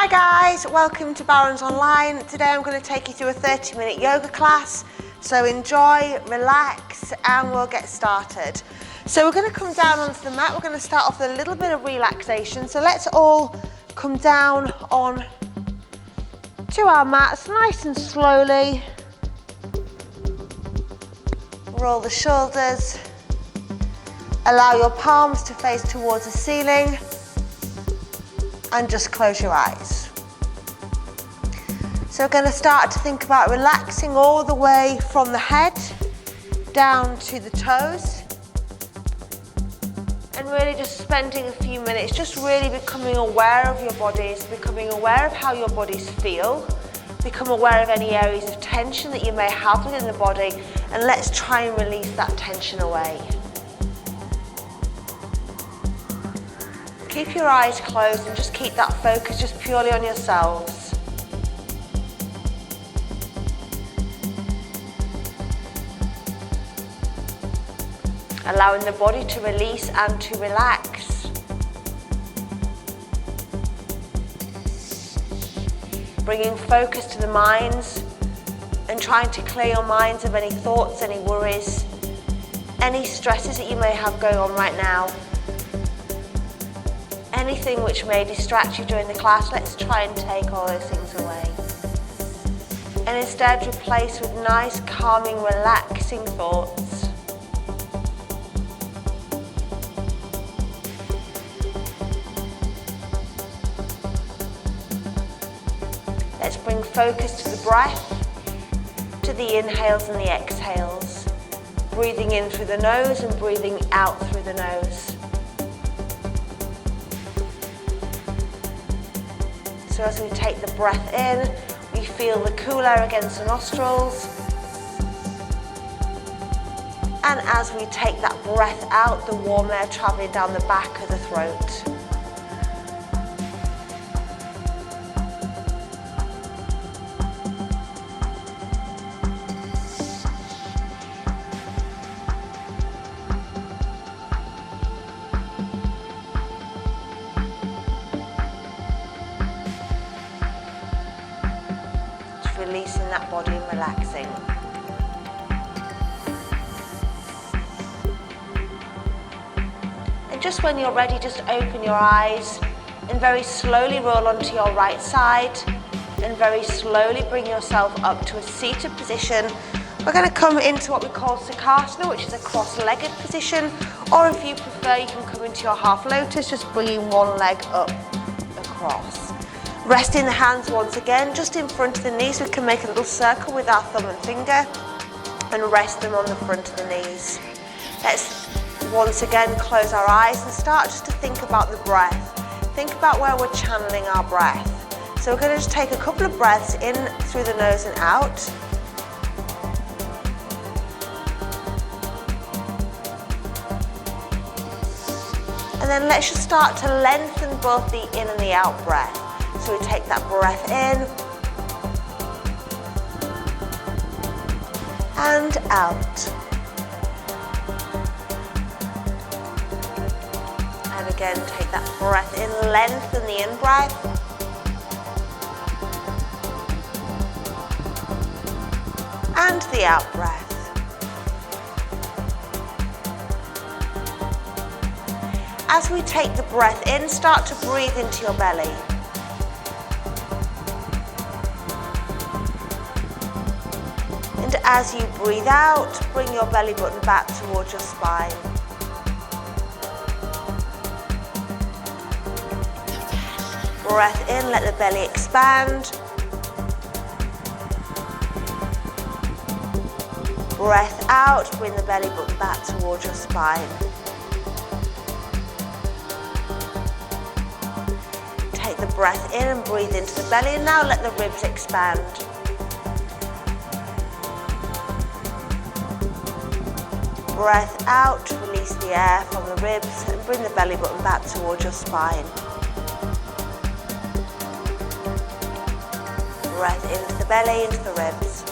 Hi guys, welcome to Barron's Online. Today I'm going to take you through a 30-minute yoga class. So enjoy, relax, and we'll get started. So we're going to come down onto the mat. We're going to start off with a little bit of relaxation. So let's all come down on to our mats nice and slowly. Roll the shoulders. Allow your palms to face towards the ceiling. And just close your eyes. So we're going to start to think about relaxing all the way from the head down to the toes. And really just spending a few minutes just really becoming aware of your bodies, becoming aware of how your bodies feel, become aware of any areas of tension that you may have within the body, and let's try and release that tension away. Keep your eyes closed and just keep that focus just purely on yourselves. Allowing the body to release and to relax. Bringing focus to the minds and trying to clear your minds of any thoughts, any worries, any stresses that you may have going on right now. Anything which may distract you during the class, let's try and take all those things away. And instead replace with nice, calming, relaxing thoughts. Let's bring focus to the breath, to the inhales and the exhales. Breathing in through the nose and breathing out through the nose. So as we take the breath in, we feel the cool air against the nostrils. And as we take that breath out, the warm air traveling down the back of the throat. Releasing that body and relaxing. And just when you're ready, just open your eyes and very slowly roll onto your right side and very slowly bring yourself up to a seated position. We're going to come into what we call Sukasana, which is a cross-legged position, or if you prefer, you can come into your half lotus, just bringing one leg up across. Resting the hands once again just in front of the knees. We can make a little circle with our thumb and finger and rest them on the front of the knees. Let's once again close our eyes and start just to think about the breath. Think about where we're channeling our breath. So we're going to just take a couple of breaths in through the nose and out. And then let's just start to lengthen both the in and the out breath. So we take that breath in and out. And again, take that breath in, lengthen the in breath. And the out breath. As we take the breath in, start to breathe into your belly. And as you breathe out, bring your belly button back towards your spine. Breath in, let the belly expand. Breath out, bring the belly button back towards your spine. Take the breath in and breathe into the belly, and now let the ribs expand. Breath out, release the air from the ribs and bring the belly button back towards your spine. Breath into the belly, into the ribs.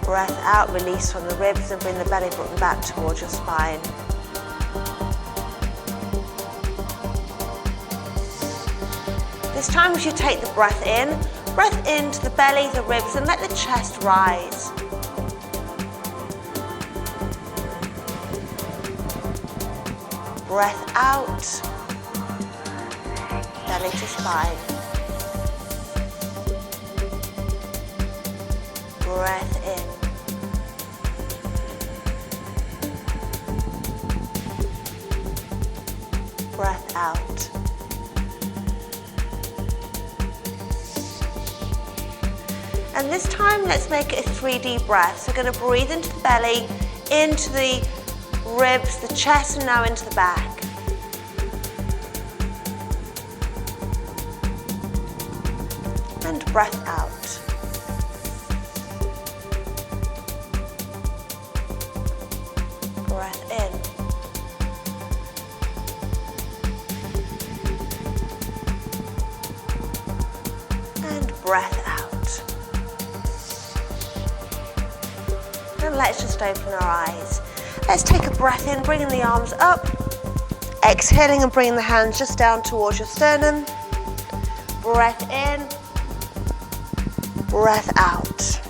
Breath out, release from the ribs and bring the belly button back towards your spine. time as you take the breath into the belly, the ribs, and let the chest rise. Breath out, belly to spine. Breath in. Breath out. And this time, let's make it a 3D breath. So we're going to breathe into the belly, into the ribs, the chest, and now into the back. And breath out. Breath in. And breath out. And let's just open our eyes. Let's take a breath in, bringing the arms up. Exhaling and bringing the hands just down towards your sternum. Breath in. Breath out.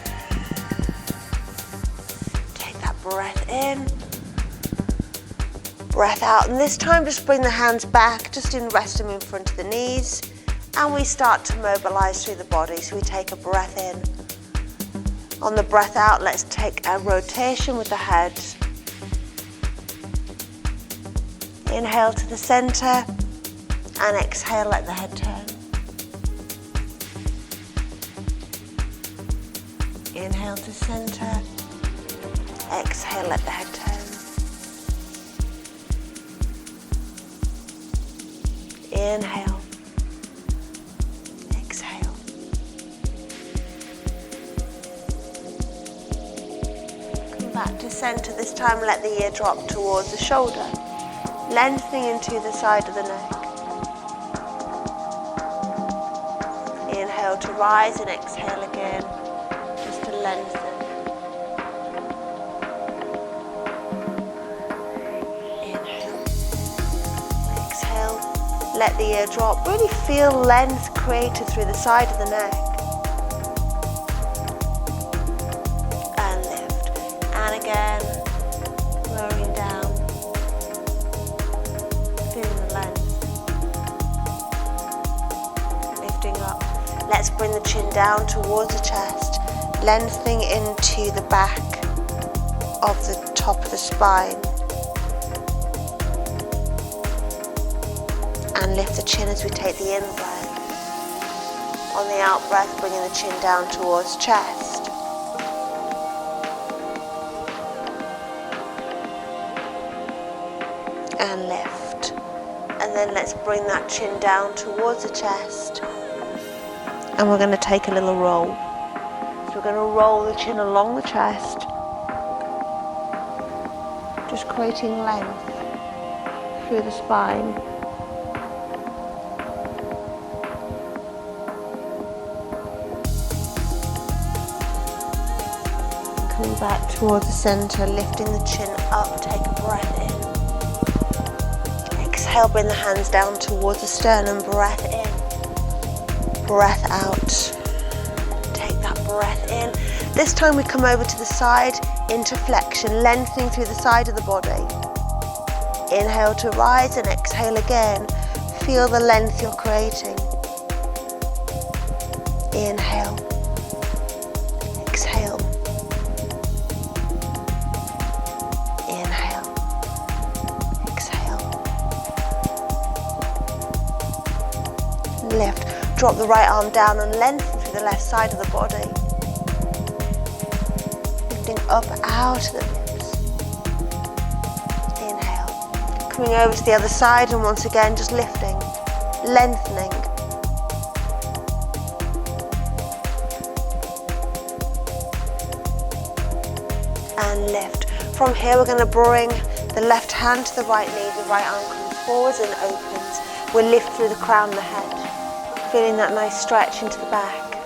Take that breath in. Breath out. And this time just bring the hands back, just in rest them in front of the knees. And we start to mobilize through the body. So we take a breath in. On the breath out, let's take a rotation with the head. Inhale to the center and exhale, let the head turn. Inhale to center, exhale, let the head turn. Inhale, exhale. Come back to center. This time let the ear drop towards the shoulder, lengthening into the side of the neck. Inhale to rise and exhale again, just to lengthen. Inhale, exhale, let the ear drop. Really feel length created through the side of the neck. And lift. And again, lowering down. Let's bring the chin down towards the chest, lengthening into the back of the top of the spine. And lift the chin as we take the in-breath. On the out-breath, bringing the chin down towards chest. And lift. And then let's bring that chin down towards the chest. And we're going to take a little roll. So we're going to roll the chin along the chest, just creating length through the spine. Coming back towards the center, lifting the chin up, take a breath in. Exhale, bring the hands down towards the sternum, breath in. Breath out. Take that breath in. This time we come over to the side into flexion, lengthening through the side of the body. Inhale to rise and exhale again. Feel the length you're creating. Inhale. Exhale. Inhale. Exhale. Lift. Drop the right arm down and lengthen through the left side of the body. Lifting up out of the ribs. Inhale. Coming over to the other side and once again just lifting, lengthening. And lift. From here we're going to bring the left hand to the right knee, the right arm comes forwards and opens. We'll lift through the crown of the head. Feeling that nice stretch into the back.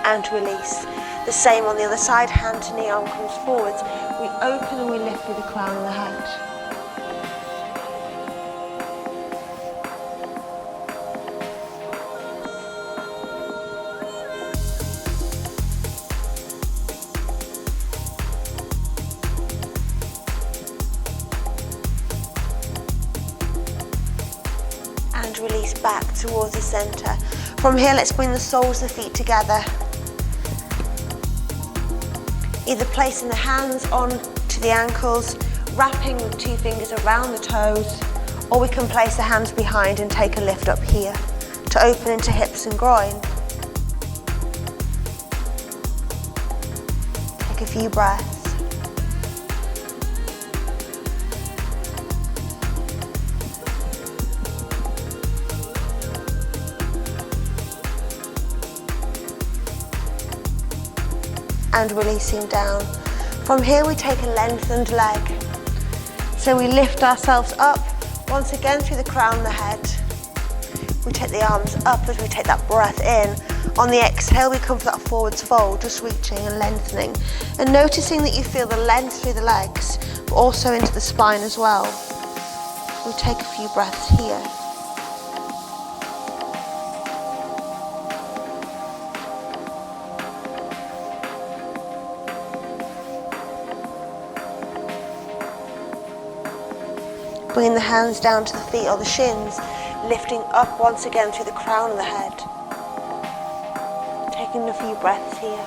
And release. The same on the other side, hand to knee, arm comes forwards. We open and we lift through the crown of the head. And release back towards the center. From here, let's bring the soles of the feet together. Either placing the hands on to the ankles, wrapping with 2 fingers around the toes, or we can place the hands behind and take a lift up here to open into hips and groin. Take a few breaths. And releasing down. From here we take a lengthened leg. So we lift ourselves up once again through the crown of the head. We take the arms up as we take that breath in. On the exhale we come for that forwards fold, just reaching and lengthening. And noticing that you feel the length through the legs, but also into the spine as well. We'll take a few breaths here. Bringing the hands down to the feet or the shins, lifting up once again through the crown of the head. Taking a few breaths here.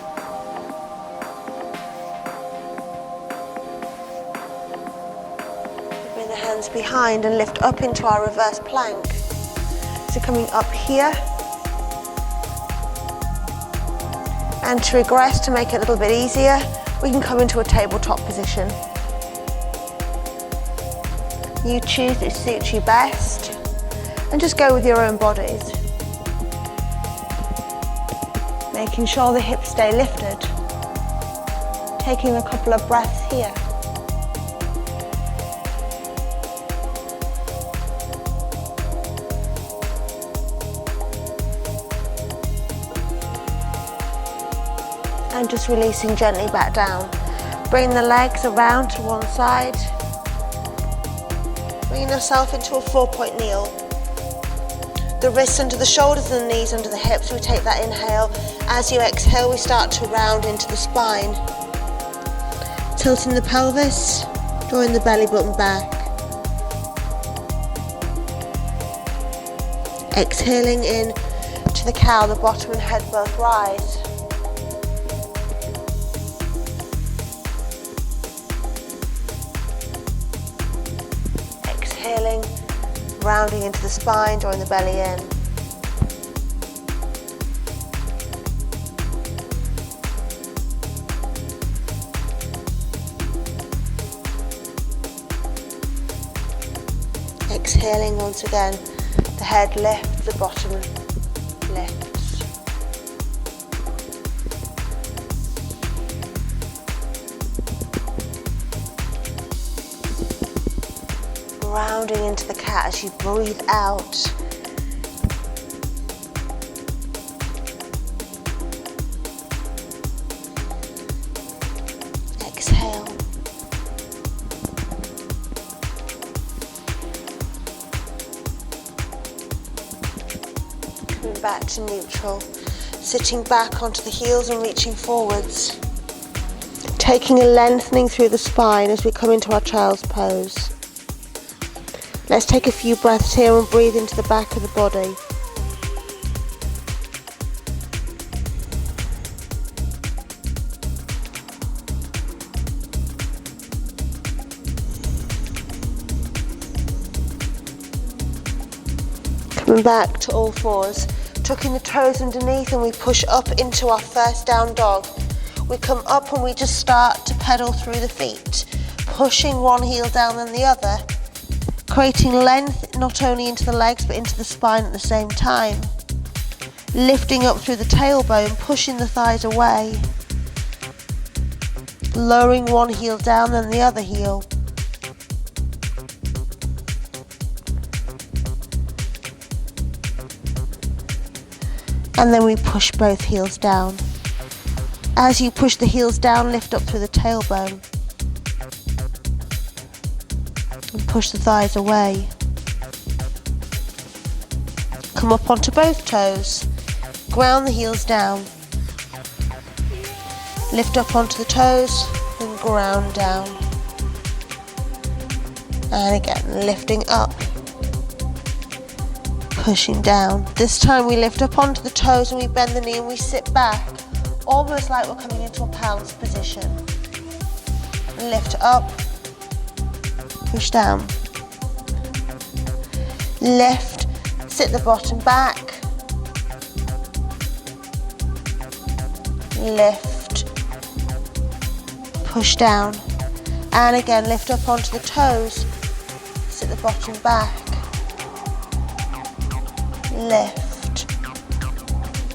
Bring the hands behind and lift up into our reverse plank. So coming up here. And to regress, to make it a little bit easier, we can come into a tabletop position. You choose that suits you best and just go with your own bodies. Making sure the hips stay lifted. Taking a couple of breaths here. And just releasing gently back down. Bring the legs around to one side. Bringing yourself into a 4-point kneel. The wrists under the shoulders and the knees under the hips. We take that inhale. As you exhale, we start to round into the spine. Tilting the pelvis, drawing the belly button back. Exhaling in to the cow, the bottom and head both rise. Exhaling, rounding into the spine, drawing the belly in. Exhaling once again, the head lifts, the bottom lifts. Rounding into the cat as you breathe out. Exhale. Coming back to neutral. Sitting back onto the heels and reaching forwards. Taking a lengthening through the spine as we come into our child's pose. Let's take a few breaths here and breathe into the back of the body. Coming back to all fours, tucking the toes underneath, and we push up into our first down dog. We come up and we just start to pedal through the feet, pushing one heel down than the other. Creating length not only into the legs but into the spine at the same time. Lifting up through the tailbone, pushing the thighs away. Lowering one heel down then the other heel. And then we push both heels down. As you push the heels down, lift up through the tailbone. And push the thighs away. Come up onto both toes. Ground the heels down. Lift up onto the toes and ground down. And again, lifting up. Pushing down. This time we lift up onto the toes and we bend the knee and we sit back. Almost like we're coming into a pounce position. Lift up. Push down. Lift. Sit the bottom back. Lift. Push down. And again, lift up onto the toes. Sit the bottom back. Lift.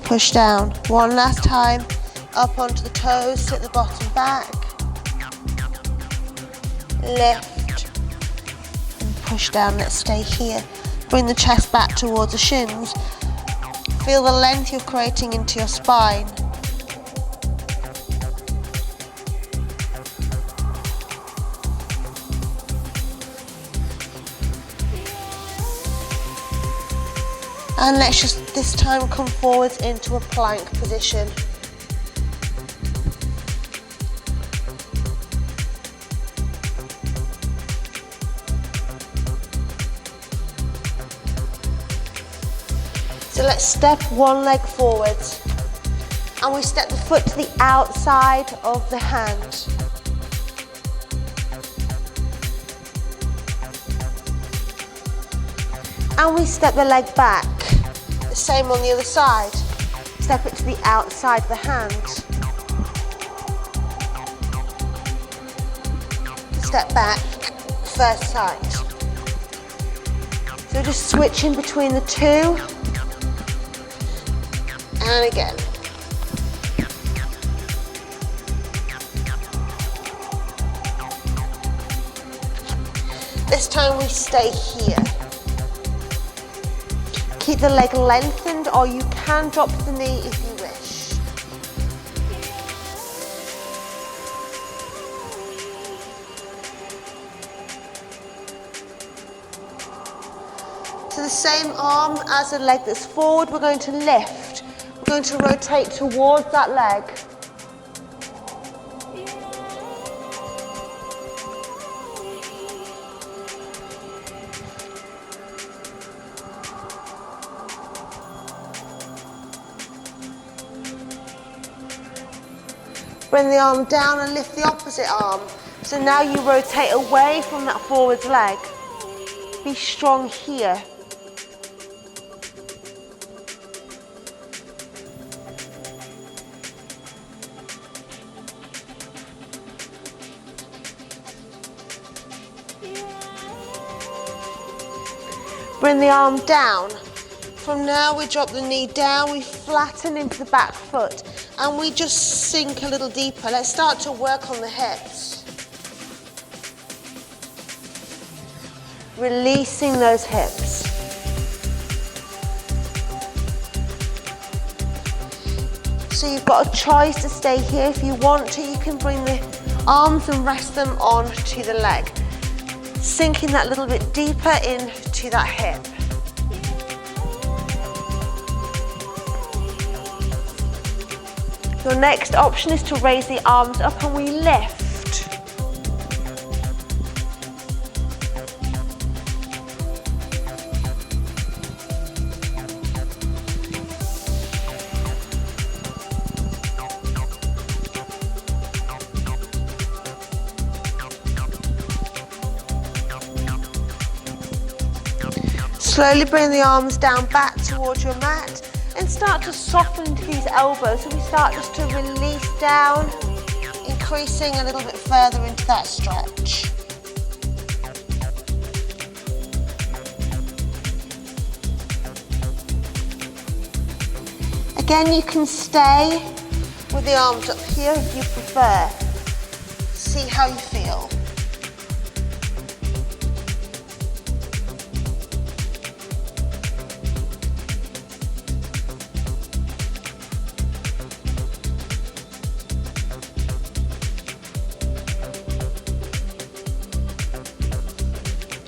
Push down. One last time. Up onto the toes. Sit the bottom back. Lift. And push down. Let's stay here. Bring the chest back towards the shins. Feel the length you're creating into your spine. And let's just this time come forwards into a plank position. So let's step one leg forwards and we step the foot to the outside of the hand. And we step the leg back. The same on the other side. Step it to the outside of the hand. Step back, first side. So just switching between the two. And again. This time we stay here. Keep the leg lengthened, or you can drop the knee if you wish. So the same arm as the leg that's forward, we're going to lift. We're going to rotate towards that leg. Bring the arm down and lift the opposite arm. So now you rotate away from that forwards leg. Be strong here. Bring the arm down. From now we drop the knee down, we flatten into the back foot and we just sink a little deeper. Let's start to work on the hips. Releasing those hips. So you've got a choice to stay here. If you want to, you can bring the arms and rest them onto the leg. Sinking that little bit deeper into that hip. Your next option is to raise the arms up and we lift. Slowly bring the arms down back towards your mat and start to soften into these elbows. So we start just to release down, increasing a little bit further into that stretch. Again, you can stay with the arms up here if you prefer. See how you feel.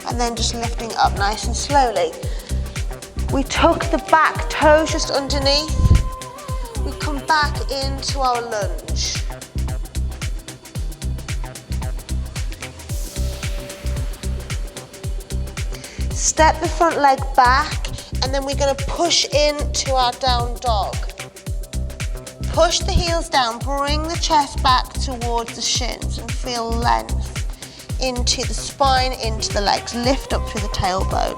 and then just lifting up nice and slowly. We tuck the back toes just underneath. We come back into our lunge. Step the front leg back, and then we're going to push into our down dog. Push the heels down, bring the chest back towards the shins and feel length into the spine, into the legs. Lift up through the tailbone.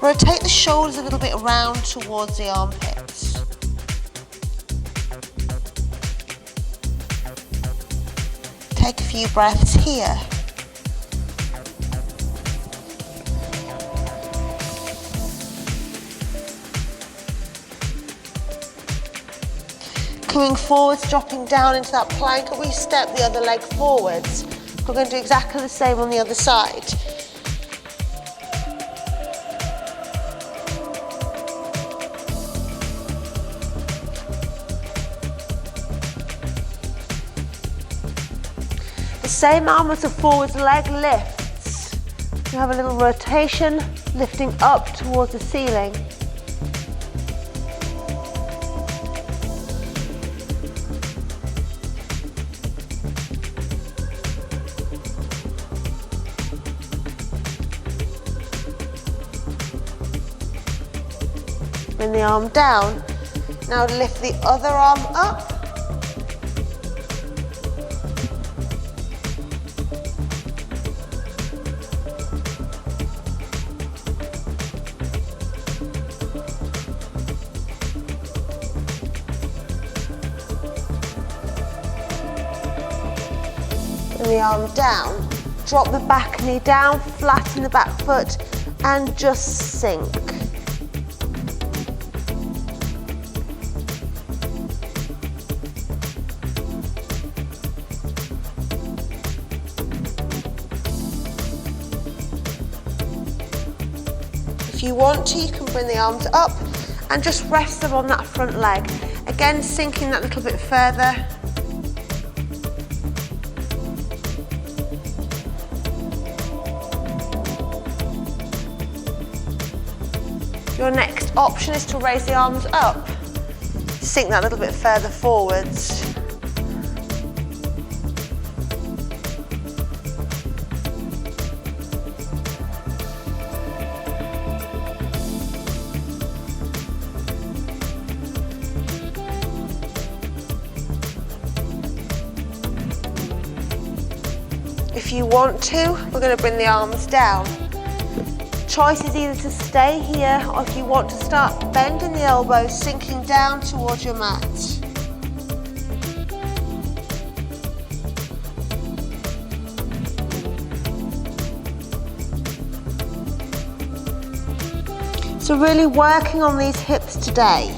Rotate the shoulders a little bit around towards the armpits. Take a few breaths here. Coming forwards, dropping down into that plank, and we step the other leg forwards. We're going to do exactly the same on the other side. The same arm as the forwards leg lifts. You have a little rotation, lifting up towards the ceiling. Bring the arm down. Now lift the other arm up. Bring the arm down. Drop the back knee down, flatten the back foot, and just sink. If you want to, you can bring the arms up and just rest them on that front leg. Again, sinking that little bit further. Your next option is to raise the arms up. Sink that a little bit further forwards. If you want to, we're going to bring the arms down. Choice is either to stay here, or if you want to start bending the elbows, sinking down towards your mat. So really working on these hips today.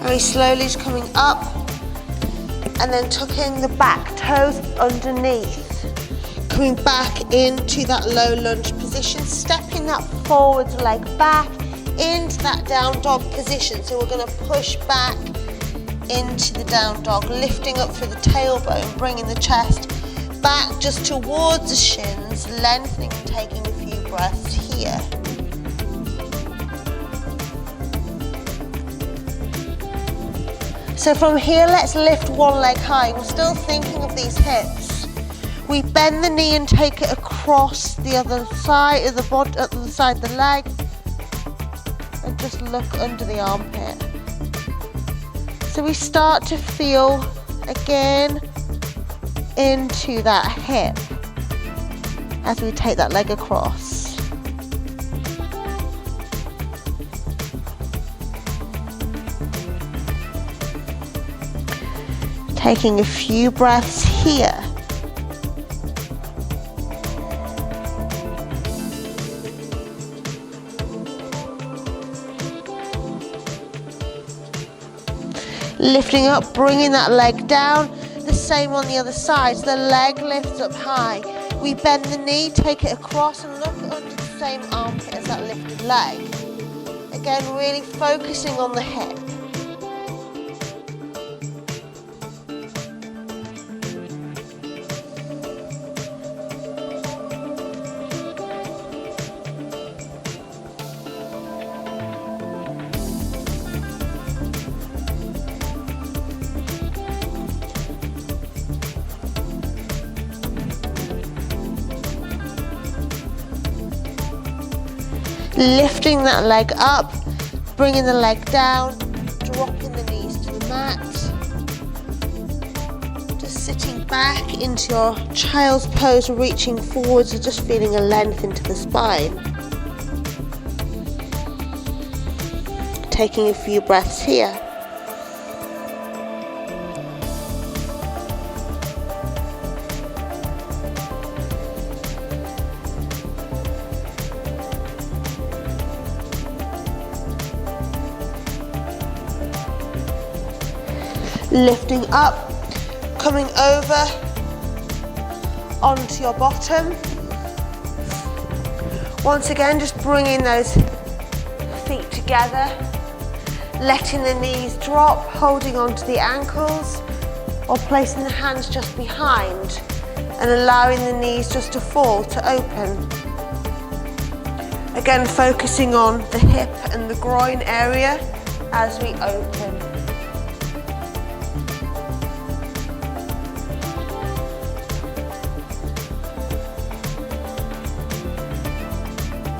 Very slowly just coming up and then tucking the back toes underneath. Coming back into that low lunge position, stepping that forwards leg back into that down dog position. So we're going to push back into the down dog, lifting up through the tailbone, bringing the chest back just towards the shins, lengthening and taking a few breaths here. So from here, let's lift one leg high. We're still thinking of these hips. We bend the knee and take it across the other side of the body, other side of the leg, and just look under the armpit. So we start to feel again into that hip as we take that leg across. Taking a few breaths here. Lifting up, bringing that leg down. The same on the other side. So the leg lifts up high. we bend the knee, take it across and look under the same armpit as that lifted leg. Again, really focusing on the hip. Lifting that leg up, bringing the leg down, dropping the knees to the mat. Just sitting back into your child's pose, reaching forwards and just feeling a length into the spine. Taking a few breaths here. Lifting up, coming over onto your bottom. Once again, just bringing those feet together, letting the knees drop, holding onto the ankles, or placing the hands just behind and allowing the knees just to fall, to open. Again, focusing on the hip and the groin area as we open.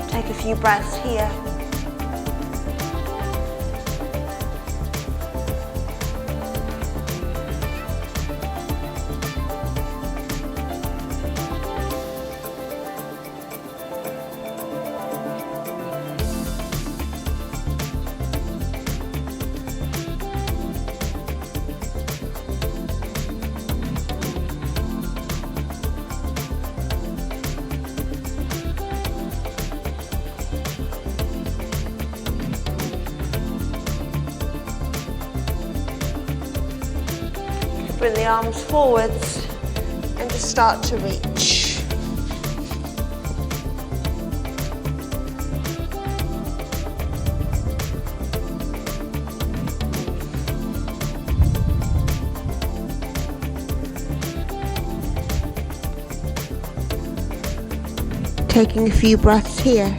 Take a few breaths here. Bring the arms forwards and just start to reach. Taking a few breaths here.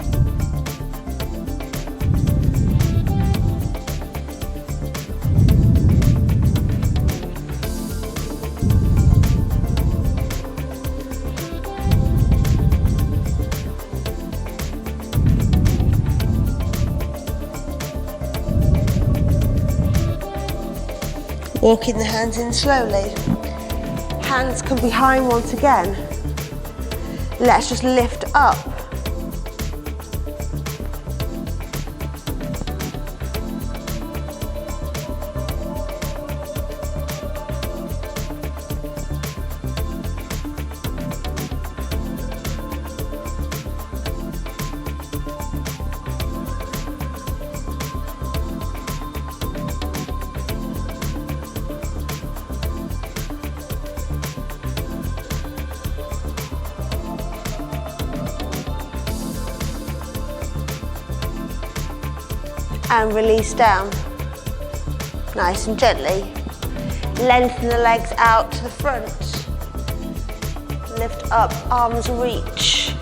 Walking the hands in slowly. Hands come behind once again. Let's just lift up. And release down, nice and gently. Lengthen the legs out to the front. Lift up, arms reach,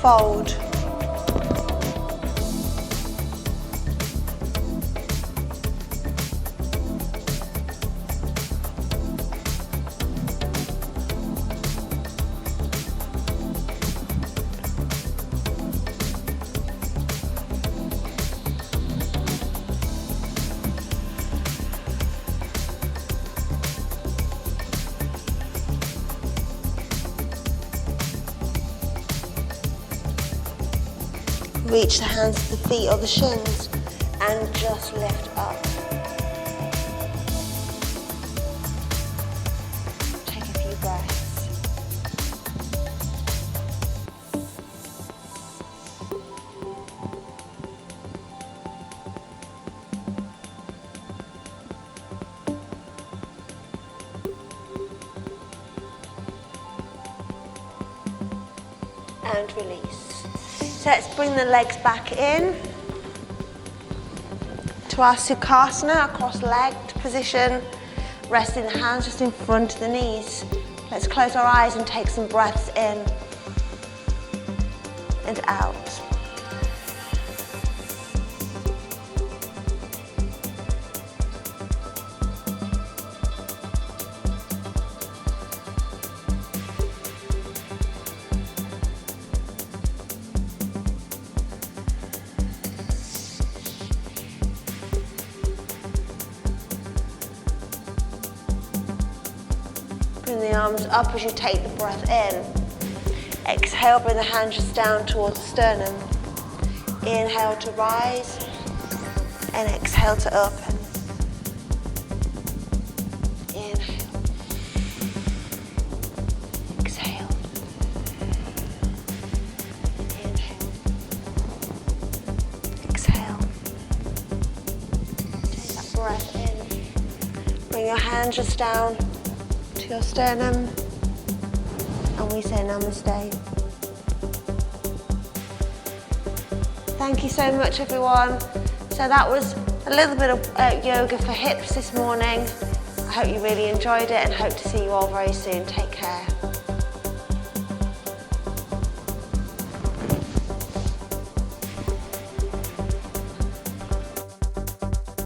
fold. Reach the hands to the feet or the shins and just lift up. Take a few breaths. and release. So let's bring the legs back in to our Sukasana, our cross-legged position, resting the hands just in front of the knees. Let's close our eyes and take some breaths in and out. Bring the arms up as you take the breath in. Exhale, bring the hands just down towards the sternum. Inhale to rise and exhale to open. Inhale. Exhale. Inhale. Exhale. Take that breath in. Bring your hands just down to your sternum. And we say namaste. Thank you so much, everyone. So that was a little bit of yoga for hips this morning. I hope you really enjoyed it and hope to see you all very soon. Take care.